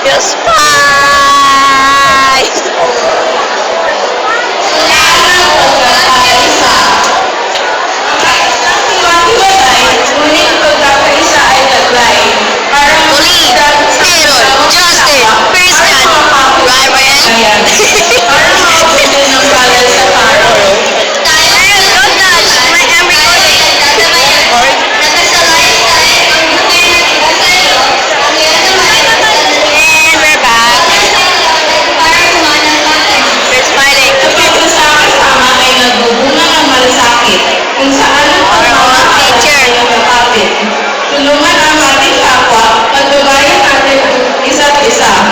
Just fine. Kung saan ang pagmamahal ay nagkakapit. Tulungan ang ating kapwa, pagbabayan natin ang isa't isa.